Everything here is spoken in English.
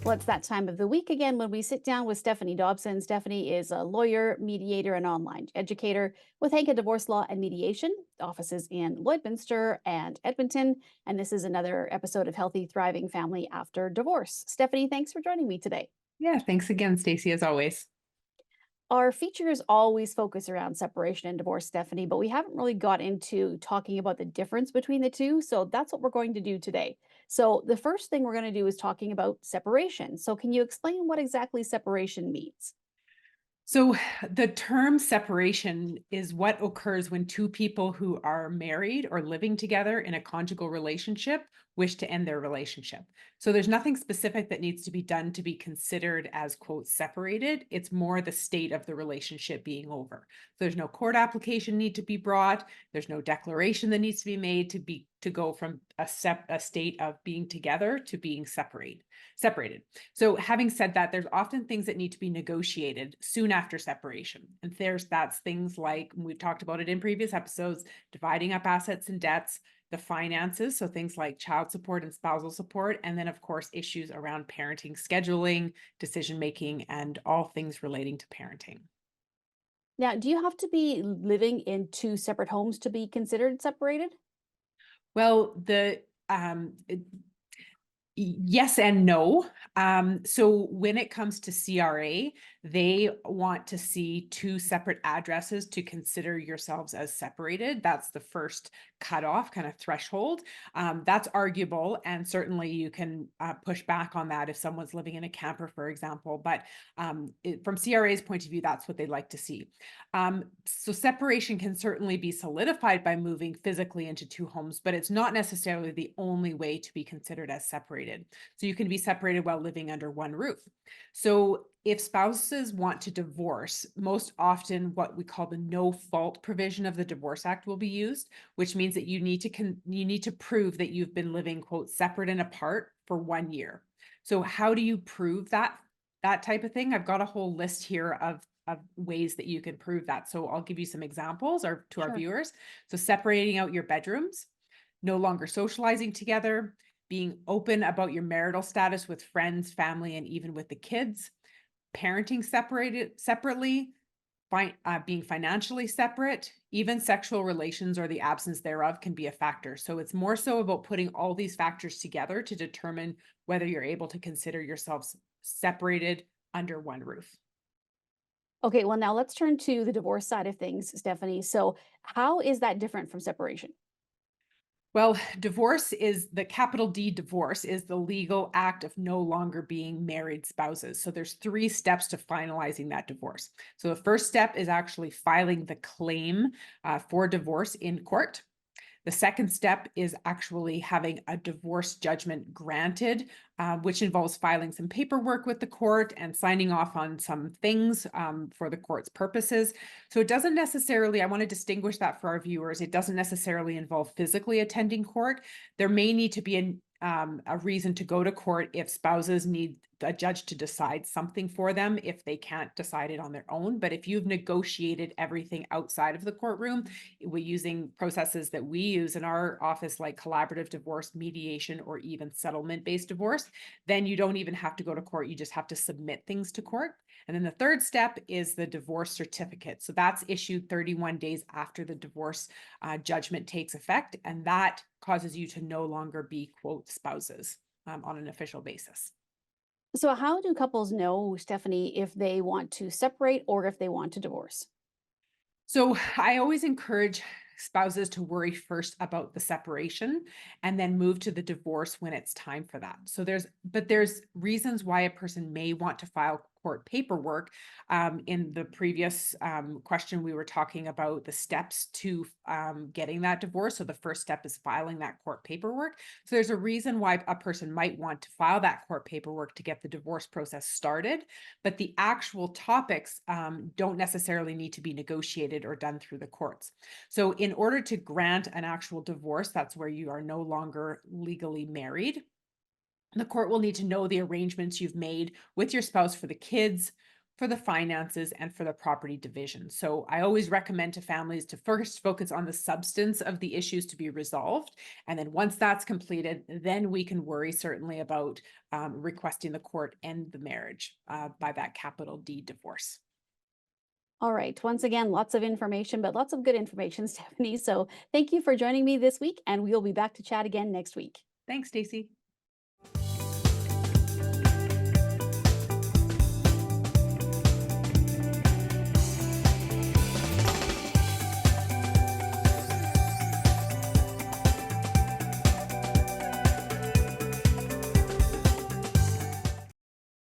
Well, it's that time of the week again when we sit down with Stephanie Dobson. Stephanie is a lawyer, mediator, and online educator with Hank Divorce Law and Mediation, offices in Lloydminster and Edmonton. And this is another episode of Healthy, Thriving Family After Divorce. Stephanie, thanks for joining me today. Yeah, thanks again, Stacey, as always. Our features always focus around separation and divorce, Stephanie, but we haven't really got into talking about the difference between the two. So that's what we're going to do today. So the first thing we're going to do is talking about separation. So can you explain what exactly separation means? So, the term separation is what occurs when two people who are married or living together in a conjugal relationship wish to end their relationship. So, there's nothing specific that needs to be done to be considered as, quote, separated. It's more the state of the relationship being over. So, there's no court application need to be brought. There's no declaration that needs to be made to go from a state of being together to being separated. So having said that, there's often things that need to be negotiated soon after separation. And that's things like, we've talked about it in previous episodes, dividing up assets and debts, the finances, so things like child support and spousal support, and then of course issues around parenting, scheduling, decision making, and all things relating to parenting. Now, do you have to be living in two separate homes to be considered separated? Well, yes and no. So when it comes to CRA, they want to see two separate addresses to consider yourselves as separated. That's the first cutoff kind of threshold. That's arguable, and certainly you can push back on that if someone's living in a camper, for example. But from CRA's point of view, that's what they'd like to see. So separation can certainly be solidified by moving physically into two homes, but it's not necessarily the only way to be considered as separated. So you can be separated while living under one roof. So if spouses want to divorce, most often what we call the no fault provision of the Divorce Act will be used, which means that you need to prove that you've been living, quote, separate and apart for 1 year. So how do you prove that type of thing? I've got a whole list here of ways that you can prove that. So I'll give you some examples to our Sure. viewers. So separating out your bedrooms, no longer socializing together, being open about your marital status with friends, family, and even with the kids, parenting separately, being financially separate, even sexual relations or the absence thereof can be a factor. So it's more so about putting all these factors together to determine whether you're able to consider yourselves separated under one roof. Okay, well, now let's turn to the divorce side of things, Stephanie. So, how is that different from separation? Well, divorce is the capital D divorce is the legal act of no longer being married spouses. So there's three steps to finalizing that divorce. So the first step is actually filing the claim for divorce in court. The second step is actually having a divorce judgment granted, which involves filing some paperwork with the court and signing off on some things for the court's purposes. So it doesn't necessarily, I want to distinguish that for our viewers, it doesn't necessarily involve physically attending court. There may need to be a reason to go to court if spouses need a judge to decide something for them if they can't decide it on their own. But if you've negotiated everything outside of the courtroom, we're using processes that we use in our office, like collaborative divorce, mediation, or even settlement-based divorce, then you don't even have to go to court. You just have to submit things to court. And then the third step is the divorce certificate. So that's issued 31 days after the divorce judgment takes effect. And that causes you to no longer be, quote, spouses on an official basis. So, how do couples know, Stephanie, if they want to separate or if they want to divorce? So I always encourage spouses to worry first about the separation and then move to the divorce when it's time for that. There's reasons why a person may want to file court paperwork. In the previous question, we were talking about the steps to getting that divorce. So the first step is filing that court paperwork. So there's a reason why a person might want to file that court paperwork to get the divorce process started, but the actual topics don't necessarily need to be negotiated or done through the courts. So in order to grant an actual divorce, that's where you are no longer legally married. The court will need to know the arrangements you've made with your spouse for the kids, for the finances, and for the property division. So I always recommend to families to first focus on the substance of the issues to be resolved. And then once that's completed, then we can worry certainly about requesting the court end the marriage by that capital D divorce. All right. Once again, lots of information, but lots of good information, Stephanie. So thank you for joining me this week, and we'll be back to chat again next week. Thanks, Stacey.